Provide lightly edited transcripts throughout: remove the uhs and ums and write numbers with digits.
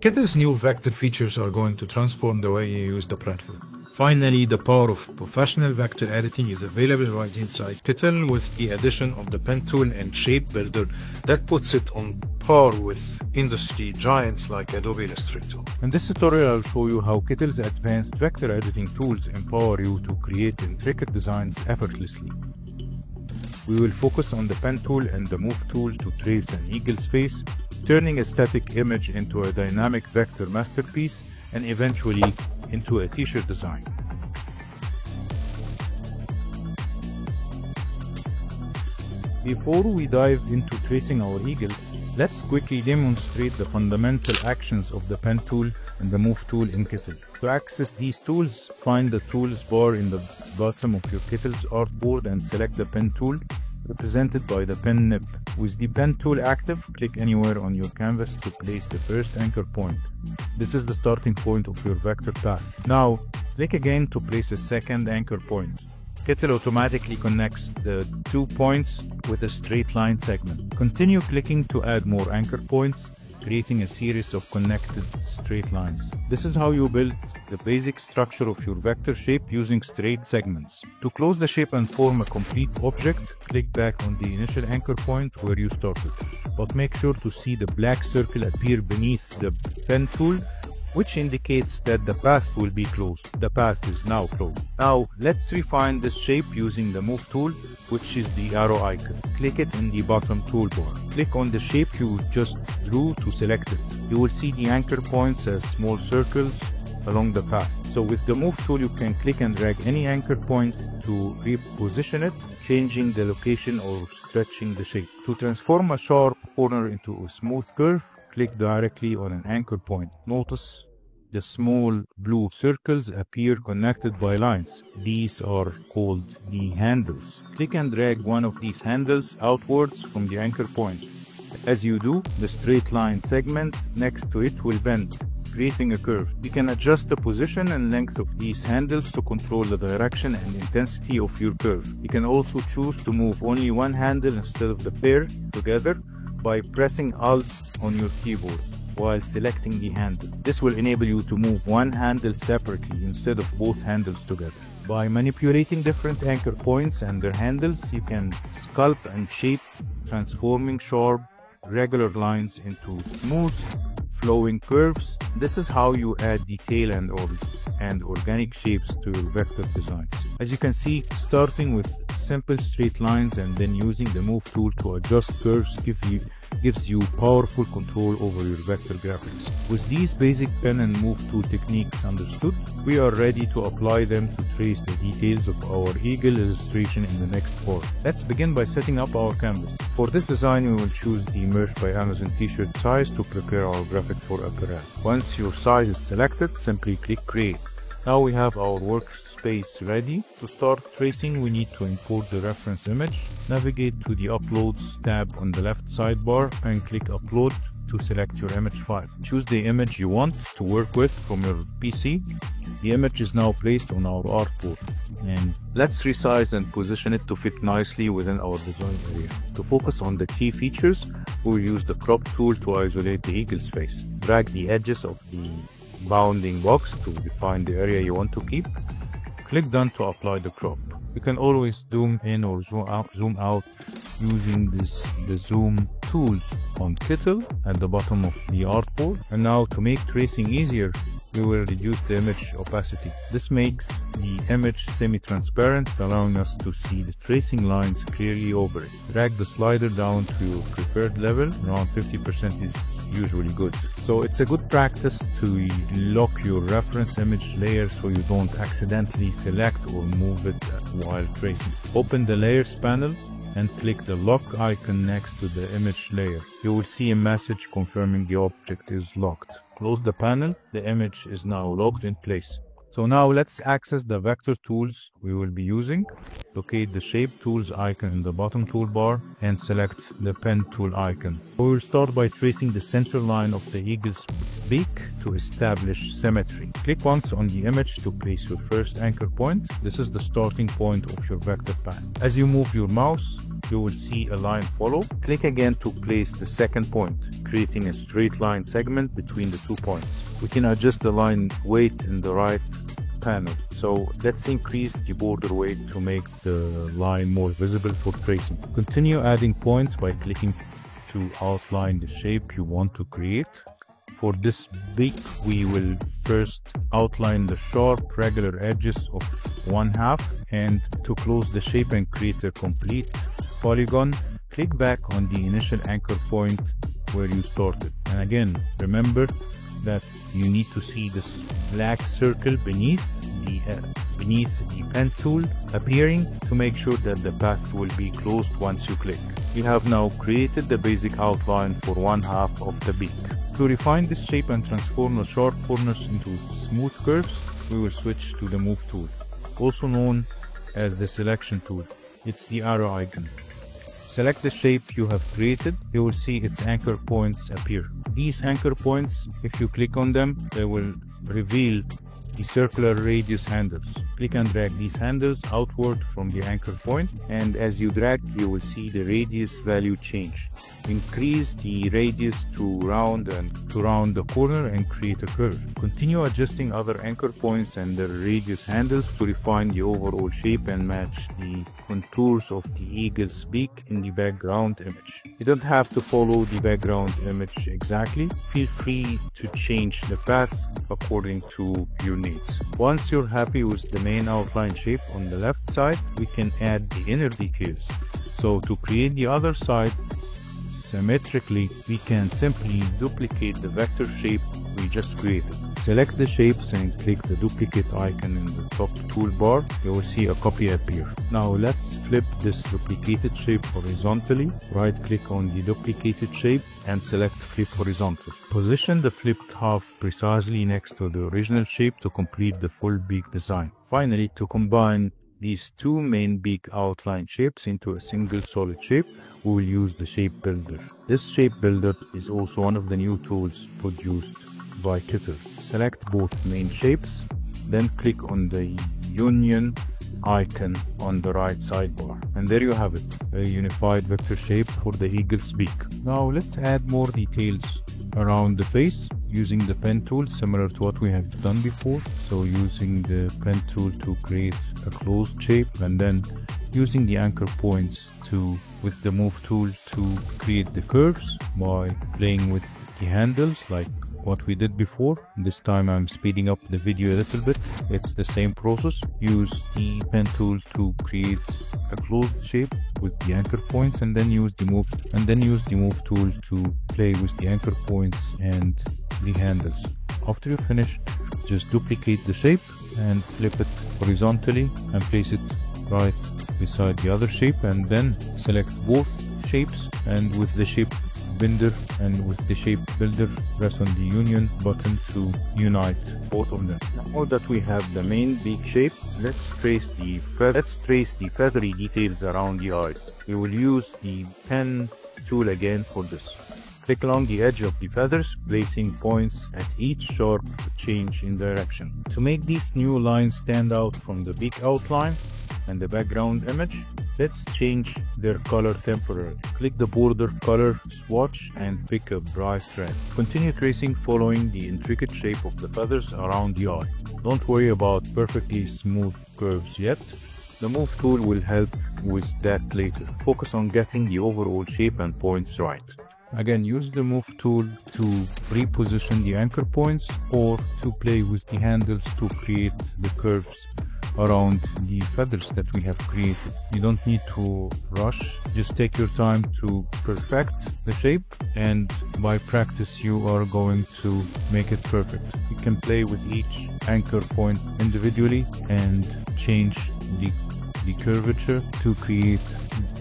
Kettle's new vector features are going to transform the way you use the platform. Finally, the power of professional vector editing is available right inside Kettle with the addition of the pen tool and shape builder that puts it on par with industry giants like Adobe Illustrator. In this tutorial, I'll show you how Kettle's advanced vector editing tools empower you to create intricate designs effortlessly. We will focus on the pen tool and the move tool to trace an eagle's face, turning a static image into a dynamic vector masterpiece and eventually into a t-shirt design. Before we dive into tracing our eagle, let's quickly demonstrate the fundamental actions of the pen tool and the move tool in Kettle. To access these tools, find the tools bar in the bottom of your Kettle's artboard and select the pen tool, represented by the pen nib. With the pen tool active, click anywhere on your canvas to place the first anchor point. This is the starting point of your vector path. Now, click again to place a second anchor point. Kettle automatically connects the 2 points with a straight line segment. Continue clicking to add more anchor points, creating a series of connected straight lines. This is how you build the basic structure of your vector shape using straight segments. To close the shape and form a complete object, click back on the initial anchor point where you started. But make sure to see the black circle appear beneath the pen tool, which indicates that the path will be closed. The path is now closed. Now, let's refine this shape using the move tool, which is the arrow icon. Click it in the bottom toolbar. Click on the shape you just drew to select it. You will see the anchor points as small circles along the path. So with the move tool, you can click and drag any anchor point to reposition it, changing the location or stretching the shape. To transform a sharp corner into a smooth curve, click directly on an anchor point. Notice the small blue circles appear connected by lines. These are called the handles. Click and drag one of these handles outwards from the anchor point. As you do, the straight line segment next to it will bend, creating a curve. You can adjust the position and length of these handles to control the direction and intensity of your curve. You can also choose to move only one handle instead of the pair together by pressing Alt on your keyboard while selecting the handle. This will enable you to move one handle separately instead of both handles together. By manipulating different anchor points and their handles, you can sculpt and shape, transforming sharp, regular lines into smooth, flowing curves. This is how you add detail and organic shapes to your vector designs. As you can see, starting with simple straight lines and then using the move tool to adjust curves gives you powerful control over your vector graphics. With these basic pen and move tool techniques understood, we are ready to apply them to trace the details of our eagle illustration in the next part. Let's begin by setting up our canvas. For this design, we will choose the Merch by Amazon t-shirt size to prepare our graphic for apparel. Once your size is selected, simply click Create. Now we have our workspace ready. To start tracing, we need to import the reference image. Navigate to the Uploads tab on the left sidebar and click Upload to select your image file. Choose the image you want to work with from your PC. The image is now placed on our artboard. And let's resize and position it to fit nicely within our design area. To focus on the key features, we will use the Crop tool to isolate the eagle's face. Drag the edges of the bounding box to define the area you want to keep. Click Done to apply the crop. You can always zoom in or zoom out using the zoom tools on Kettle at the bottom of the artboard. And now to make tracing easier, we will reduce the image opacity. This makes the image semi-transparent, allowing us to see the tracing lines clearly over it. Drag the slider down to your preferred level. Around 50% is usually good. So it's a good practice to lock your reference image layer so you don't accidentally select or move it while tracing. Open the Layers panel and click the lock icon next to the image layer. You will see a message confirming the object is locked. Close the panel. The image is now locked in place. So now let's access the vector tools we will be using. Locate the Shape Tools icon in the bottom toolbar and select the Pen tool icon. We will start by tracing the center line of the eagle's beak to establish symmetry. Click once on the image to place your first anchor point. This is the starting point of your vector path. As you move your mouse, you will see a line follow. Click again to place the second point, creating a straight line segment between the 2 points. We can adjust the line weight in the right panel. So let's increase the border weight to make the line more visible for tracing. Continue adding points by clicking to outline the shape you want to create. For this beak, we will first outline the sharp regular edges of 1/2, and to close the shape and create a complete polygon, click back on the initial anchor point where you started. And again, remember that you need to see this black circle beneath the pen tool appearing to make sure that the path will be closed once you click. You have now created the basic outline for 1/2 of the beak. To refine this shape and transform the sharp corners into smooth curves, we will switch to the Move tool, also known as the Selection tool. It's the arrow icon. Select the shape you have created. You will see its anchor points appear. These anchor points, if you click on them, they will reveal the circular radius handles. Click and drag these handles outward from the anchor point, and as you drag, you will see the radius value change. Increase the radius to round the corner and create a curve. Continue adjusting other anchor points and the radius handles to refine the overall shape and match the contours of the eagle's beak in the background image. You don't have to follow the background image exactly. Feel free to change the path according to your needs. Once you're happy with the main outline shape on the left side, we can add the inner details. So to create the other side symmetrically, we can simply duplicate the vector shape we just created. Select the shapes and click the duplicate icon in the top toolbar. You will see a copy appear. Now let's flip this duplicated shape horizontally. Right click on the duplicated shape and select flip horizontal. Position the flipped half precisely next to the original shape to complete the full beak design. Finally, to combine these two main beak outline shapes into a single solid shape, we will use the Shape Builder. This Shape Builder is also one of the new tools produced by Kitter. Select both main shapes, then click on the union icon on the right sidebar. And there you have it, a unified vector shape for the eagle's beak. Now let's add more details around the face using the pen tool, similar to what we have done before. So using the pen tool to create a closed shape, and then using the anchor points with the Move tool to create the curves by playing with the handles like what we did before. This time I'm speeding up the video a little bit. It's the same process. Use the pen tool to create a closed shape with the anchor points, and then use the Move tool to play with the anchor points and the handles. After you finish, just duplicate the shape and flip it horizontally and place it right beside the other shape, and then select both shapes, and with the Shape Builder press on the Union button to unite both of them. Now that we have the main beak shape, let's trace the feathery details around the eyes. We will use the pen tool again for this. Click along the edge of the feathers, placing points at each sharp change in direction. To make these new lines stand out from the beak outline and the background image, let's change their color temporarily. Click the border color swatch and pick a bright red. Continue tracing following the intricate shape of the feathers around the eye. Don't worry about perfectly smooth curves yet. The Move tool will help with that later. Focus on getting the overall shape and points right. Again, use the Move tool to reposition the anchor points or to play with the handles to create the curves around the feathers that we have created. You don't need to rush, just take your time to perfect the shape, and by practice you are going to make it perfect. You can play with each anchor point individually and change the curvature to create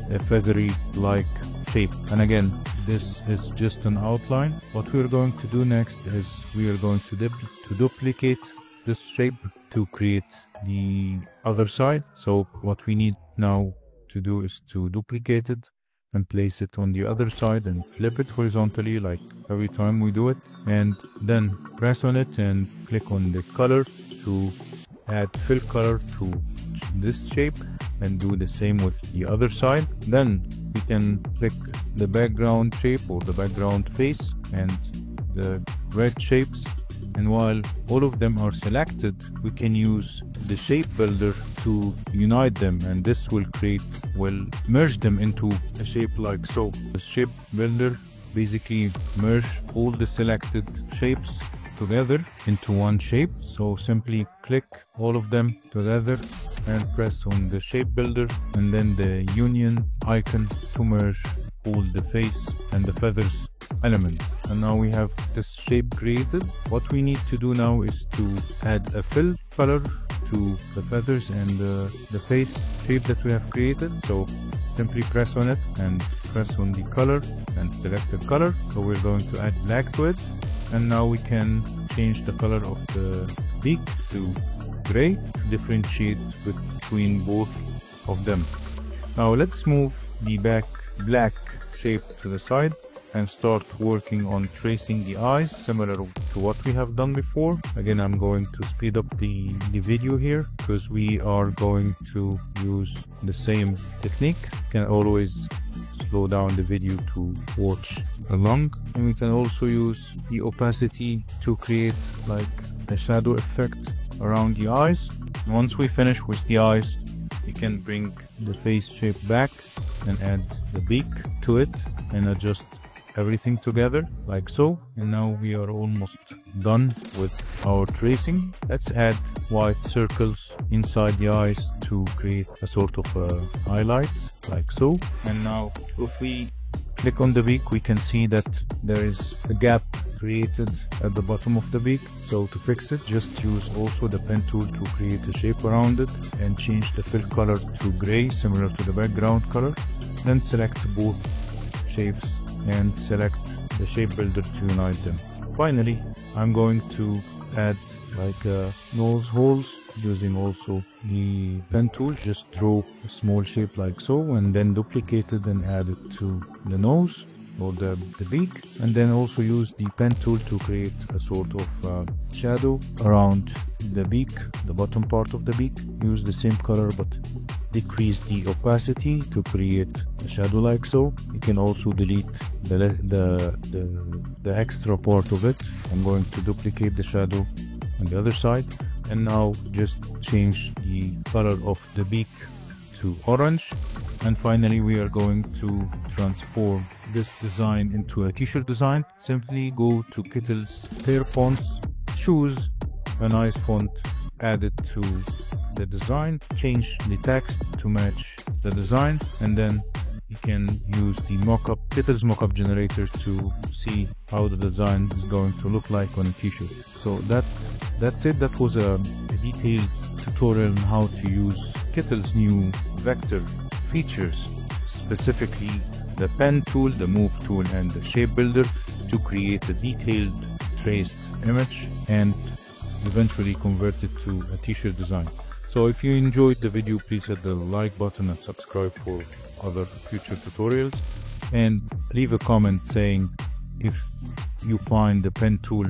a feathery like shape. And again, this is just an outline. What we're going to do next is we are going to duplicate this shape to create the other side. So what we need now to do is to duplicate it and place it on the other side and flip it horizontally like every time we do it, and then press on it and click on the color to add fill color to this shape, and do the same with the other side. Then we can click the background shape or the background face and the red shapes, and while all of them are selected, we can use the shape builder to unite them, and this will merge them into a shape like so. The shape builder basically merge all the selected shapes together into one shape. So simply click all of them together and press on the shape builder and then the union icon to merge all the face and the feathers elements. And now we have this shape created. What we need to do now is to add a fill color to the feathers and the face shape that we have created. So simply press on it and press on the color and select the color. So we're going to add black to it, and now we can change the color of the beak to gray to differentiate between both of them. Now let's move the black shape to the side and start working on tracing the eyes similar to what we have done before. Again, I'm going to speed up the video here because we are going to use the same technique. You can always slow down the video to watch along, and we can also use the opacity to create like a shadow effect around the eyes. Once we finish with the eyes, we can bring the face shape back and add the beak to it and adjust everything together like so. And now we are almost done with our tracing. Let's add white circles inside the eyes to create a sort of highlights like so. And now if we click on the beak, we can see that there is a gap created at the bottom of the beak. So to fix it, just use also the pen tool to create a shape around it and change the fill color to gray similar to the background color. Then select both shapes and select the shape builder to unite them. Finally, I'm going to add like nose holes using also the pen tool. Just draw a small shape like so and then duplicate it and add it to the nose or the beak, and then also use the pen tool to create a sort of shadow around the beak, the bottom part of the beak. Use the same color but decrease the opacity to create a shadow like so. You can also delete the extra part of it. I'm going to duplicate the shadow on the other side, and now just change the color of the beak to orange. And finally, we are going to transform this design into a t-shirt design. Simply go to Kittle's Pair Fonts, choose a nice font, add it to the design, change the text to match the design, and then you can use the Kittle's mockup generator to see how the design is going to look like on a t-shirt. So that's it. That was a detailed tutorial on how to use Kittle's new vector features, specifically the pen tool, the move tool, and the shape builder to create a detailed traced image and eventually convert it to a t-shirt design. So if you enjoyed the video, please hit the like button and subscribe for other future tutorials, and leave a comment saying if you find the pen tool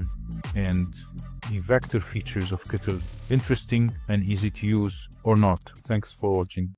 and the vector features of Kittle interesting and easy to use or not. Thanks for watching.